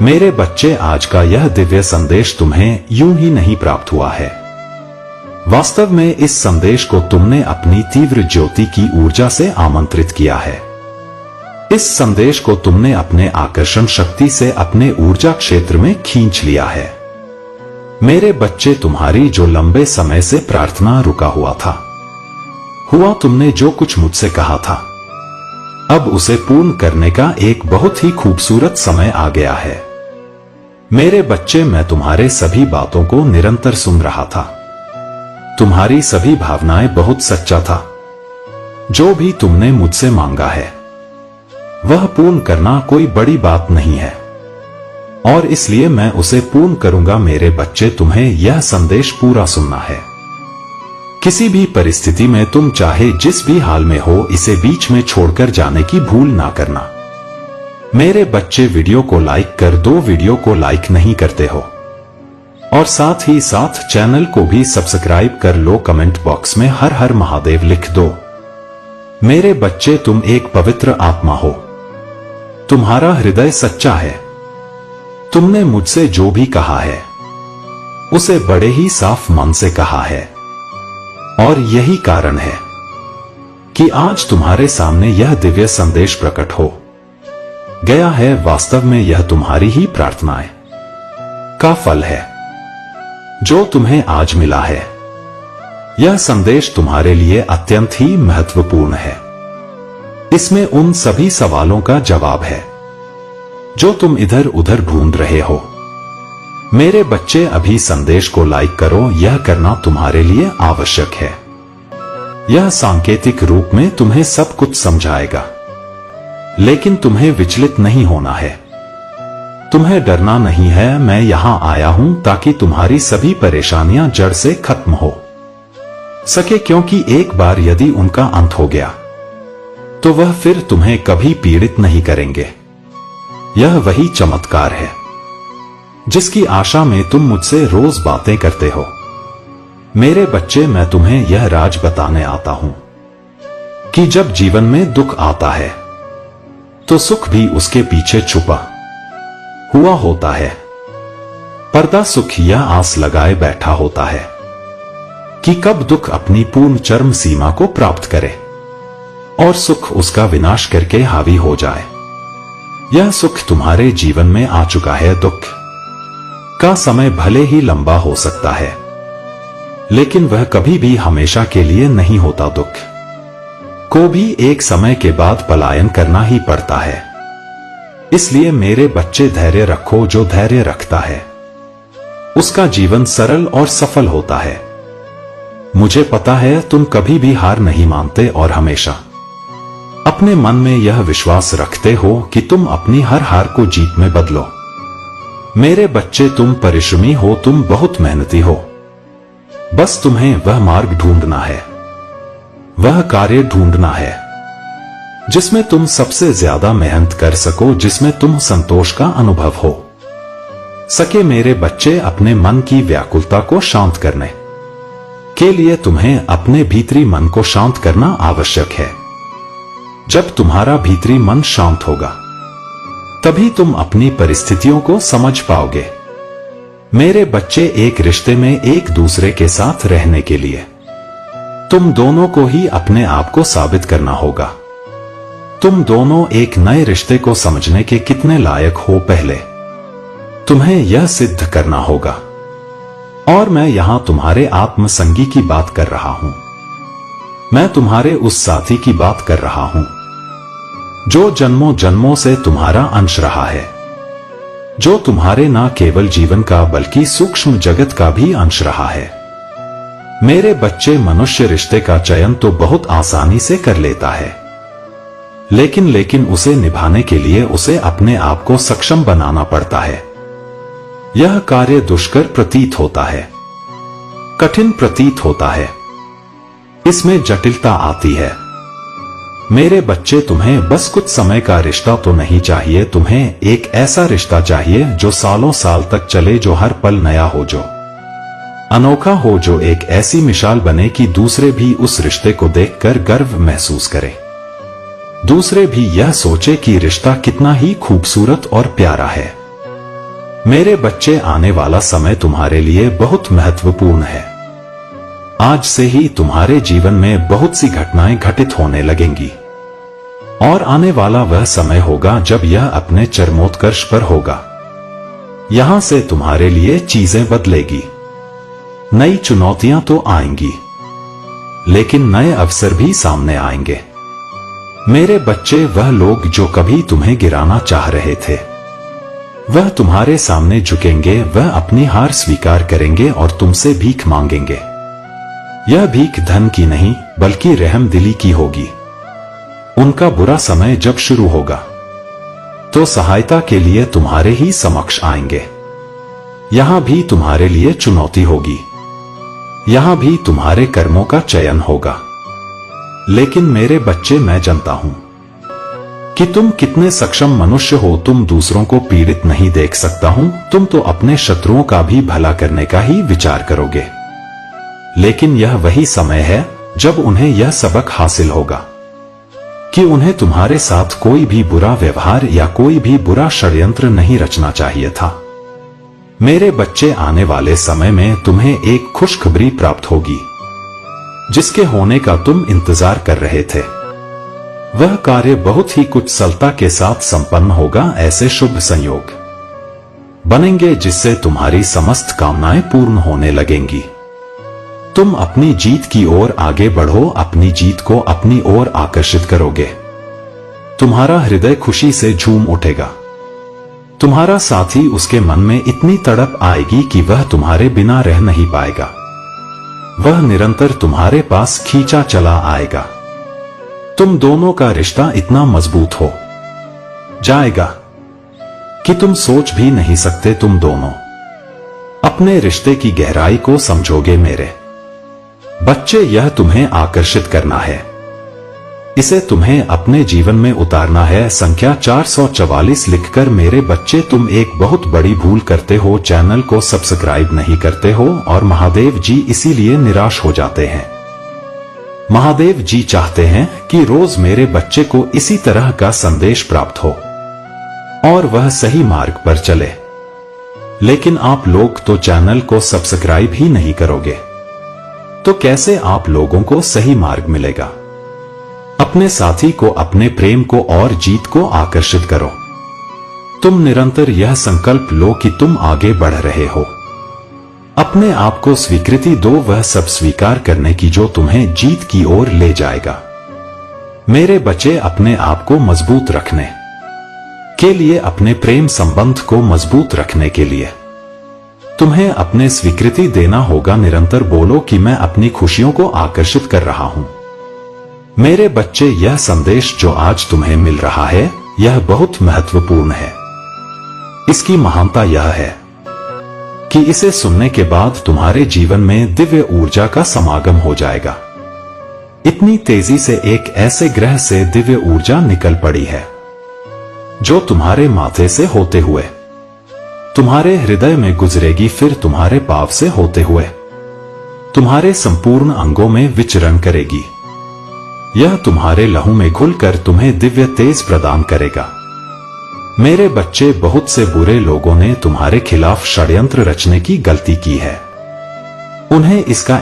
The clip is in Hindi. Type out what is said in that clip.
मेरे बच्चे, आज का यह दिव्य संदेश तुम्हें यूं ही नहीं प्राप्त हुआ है। वास्तव में इस संदेश को तुमने अपनी तीव्र ज्योति की ऊर्जा से आमंत्रित किया है। इस संदेश को तुमने अपने आकर्षण शक्ति से अपने ऊर्जा क्षेत्र में खींच लिया है। मेरे बच्चे, तुम्हारी जो लंबे समय से प्रार्थना रुका हुआ था, तुमने जो कुछ मुझसे कहा था, अब उसे पूर्ण करने का एक बहुत ही खूबसूरत समय आ गया है। मेरे बच्चे, मैं तुम्हारे सभी बातों को निरंतर सुन रहा था। तुम्हारी सभी भावनाएं बहुत सच्चा था। जो भी तुमने मुझसे मांगा है वह पूर्ण करना कोई बड़ी बात नहीं है, और इसलिए मैं उसे पूर्ण करूंगा। मेरे बच्चे, तुम्हें यह संदेश पूरा सुनना है। किसी भी परिस्थिति में तुम चाहे जिस भी हाल में हो, इसे बीच में छोड़कर जाने की भूल ना करना। मेरे बच्चे, वीडियो को लाइक कर दो। वीडियो को लाइक नहीं करते हो, और साथ ही साथ चैनल को भी सब्सक्राइब कर लो। कमेंट बॉक्स में हर हर महादेव लिख दो। मेरे बच्चे, तुम एक पवित्र आत्मा हो। तुम्हारा हृदय सच्चा है। तुमने मुझसे जो भी कहा है उसे बड़े ही साफ मन से कहा है, और यही कारण है कि आज तुम्हारे सामने यह दिव्य संदेश प्रकट हो गया है। वास्तव में यह तुम्हारी ही प्रार्थनाएं का फल है जो तुम्हें आज मिला है। यह संदेश तुम्हारे लिए अत्यंत ही महत्वपूर्ण है। इसमें उन सभी सवालों का जवाब है जो तुम इधर उधर ढूंढ रहे हो। मेरे बच्चे, अभी संदेश को लाइक करो। यह करना तुम्हारे लिए आवश्यक है। यह सांकेतिक रूप में तुम्हें सब कुछ समझाएगा, लेकिन तुम्हें विचलित नहीं होना है। तुम्हें डरना नहीं है। मैं यहां आया हूं ताकि तुम्हारी सभी परेशानियां जड़ से खत्म हो सके, क्योंकि एक बार यदि उनका अंत हो गया तो वह फिर तुम्हें कभी पीड़ित नहीं करेंगे। यह वही चमत्कार है जिसकी आशा में तुम मुझसे रोज बातें करते हो। मेरे बच्चे, मैं तुम्हें यह राज बताने आता हूं कि जब जीवन में दुख आता है तो सुख भी उसके पीछे छुपा हुआ होता है। पर्दा सुख यह आस लगाए बैठा होता है कि कब दुख अपनी पूर्ण चरम सीमा को प्राप्त करे और सुख उसका विनाश करके हावी हो जाए। यह सुख तुम्हारे जीवन में आ चुका है। दुख का समय भले ही लंबा हो सकता है, लेकिन वह कभी भी हमेशा के लिए नहीं होता। दुख को भी एक समय के बाद पलायन करना ही पड़ता है। इसलिए मेरे बच्चे, धैर्य रखो। जो धैर्य रखता है उसका जीवन सरल और सफल होता है। मुझे पता है तुम कभी भी हार नहीं मानते और हमेशा अपने मन में यह विश्वास रखते हो कि तुम अपनी हर हार को जीत में बदलो। मेरे बच्चे, तुम परिश्रमी हो। तुम बहुत मेहनती हो। बस तुम्हें वह मार्ग ढूंढना है, वह कार्य ढूंढना है जिसमें तुम सबसे ज्यादा मेहनत कर सको, जिसमें तुम संतोष का अनुभव हो सके। मेरे बच्चे, अपने मन की व्याकुलता को शांत करने के लिए तुम्हें अपने भीतरी मन को शांत करना आवश्यक है। जब तुम्हारा भीतरी मन शांत होगा तभी तुम अपनी परिस्थितियों को समझ पाओगे। मेरे बच्चे, एक रिश्ते में एक दूसरे के साथ रहने के लिए तुम दोनों को ही अपने आप को साबित करना होगा। तुम दोनों एक नए रिश्ते को समझने के कितने लायक हो, पहले तुम्हें यह सिद्ध करना होगा। और मैं यहां तुम्हारे आत्मसंगी की बात कर रहा हूं। मैं तुम्हारे उस साथी की बात कर रहा हूं जो जन्मों जन्मों से तुम्हारा अंश रहा है, जो तुम्हारे न केवल जीवन का बल्कि सूक्ष्म जगत का भी अंश रहा है। मेरे बच्चे, मनुष्य रिश्ते का चयन तो बहुत आसानी से कर लेता है, लेकिन उसे निभाने के लिए उसे अपने आप को सक्षम बनाना पड़ता है। यह कार्य दुष्कर प्रतीत होता है, कठिन प्रतीत होता है। इसमें जटिलता आती है। मेरे बच्चे, तुम्हें बस कुछ समय का रिश्ता तो नहीं चाहिए। तुम्हें एक ऐसा रिश्ता चाहिए जो सालों साल तक चले, जो हर पल नया हो, जो अनोखा हो, जो एक ऐसी मिसाल बने कि दूसरे भी उस रिश्ते को देखकर गर्व महसूस करें। दूसरे भी यह सोचे कि रिश्ता कितना ही खूबसूरत और प्यारा है। मेरे बच्चे, आने वाला समय तुम्हारे लिए बहुत महत्वपूर्ण है। आज से ही तुम्हारे जीवन में बहुत सी घटनाएं घटित होने लगेंगी और आने वाला वह समय होगा जब यह अपने चरमोत्कर्ष पर होगा। यहां से तुम्हारे लिए चीजें बदलेगी। नई चुनौतियां तो आएंगी, लेकिन नए अवसर भी सामने आएंगे। मेरे बच्चे, वह लोग जो कभी तुम्हें गिराना चाह रहे थे, वह तुम्हारे सामने झुकेंगे। वह अपनी हार स्वीकार करेंगे और तुमसे भीख मांगेंगे। यह भीख धन की नहीं, बल्कि रहमदिली की होगी। उनका बुरा समय जब शुरू होगा, तो सहायता के लिए तुम्हारे ही समक्ष आएंगे। यहां भी तुम्हारे लिए चुनौती होगी, यहां भी तुम्हारे कर्मों का चयन होगा। लेकिन मेरे बच्चे, मैं जानता हूं कि तुम कितने सक्षम मनुष्य हो। तुम दूसरों को पीड़ित नहीं देख सकता हूं, तुम तो अपने शत्रुओं का भी भला करने का ही विचार करोगे। लेकिन यह वही समय है जब उन्हें यह सबक हासिल होगा कि उन्हें तुम्हारे साथ कोई भी बुरा व्यवहार या कोई भी बुरा षड्यंत्र नहीं रचना चाहिए था। मेरे बच्चे, आने वाले समय में तुम्हें एक खुशखबरी प्राप्त होगी, जिसके होने का तुम इंतजार कर रहे थे। वह कार्य बहुत ही कुशलता के साथ संपन्न होगा। ऐसे शुभ संयोग बनेंगे जिससे तुम्हारी समस्त कामनाएं पूर्ण होने लगेंगी। तुम अपनी जीत की ओर आगे बढ़ो, अपनी जीत को अपनी ओर आकर्षित करोगे। तुम्हारा हृदय खुशी से झूम उठेगा। तुम्हारा साथी, उसके मन में इतनी तड़प आएगी कि वह तुम्हारे बिना रह नहीं पाएगा। वह निरंतर तुम्हारे पास खींचा चला आएगा। तुम दोनों का रिश्ता इतना मजबूत हो जाएगा कि तुम सोच भी नहीं सकते। तुम दोनों अपने रिश्ते की गहराई को समझोगे। मेरे बच्चे, यह तुम्हें आकर्षित करना है, इसे तुम्हें अपने जीवन में उतारना है। संख्या 444 लिखकर। मेरे बच्चे, तुम एक बहुत बड़ी भूल करते हो, चैनल को सब्सक्राइब नहीं करते हो और महादेव जी इसीलिए निराश हो जाते हैं। महादेव जी चाहते हैं कि रोज मेरे बच्चे को इसी तरह का संदेश प्राप्त हो और वह सही मार्ग पर चले। लेकिन आप लोग तो चैनल को सब्सक्राइब ही नहीं करोगे, तो कैसे आप लोगों को सही मार्ग मिलेगा? अपने साथी को, अपने प्रेम को और जीत को आकर्षित करो। तुम निरंतर यह संकल्प लो कि तुम आगे बढ़ रहे हो। अपने आप को स्वीकृति दो, वह सब स्वीकार करने की जो तुम्हें जीत की ओर ले जाएगा। मेरे बच्चे, अपने आप को मजबूत रखने के लिए, अपने प्रेम संबंध को मजबूत रखने के लिए तुम्हें अपने स्वीकृति देना होगा। निरंतर बोलो कि मैं अपनी खुशियों को आकर्षित कर रहा हूं। मेरे बच्चे, यह संदेश जो आज तुम्हें मिल रहा है, यह बहुत महत्वपूर्ण है। इसकी महानता यह है कि इसे सुनने के बाद तुम्हारे जीवन में दिव्य ऊर्जा का समागम हो जाएगा। इतनी तेजी से एक ऐसे ग्रह से दिव्य ऊर्जा निकल पड़ी है जो तुम्हारे माथे से होते हुए तुम्हारे हृदय में गुजरेगी, फिर तुम्हारे पाव से होते हुए तुम्हारे संपूर्ण अंगों में विचरण करेगी। यह तुम्हारे लहू में घुलकर तुम्हें दिव्य तेज प्रदान करेगा। मेरे बच्चे, बहुत से बुरे लोगों ने तुम्हारे खिलाफ षड्यंत्र रचने की गलती की है। उन्हें इसका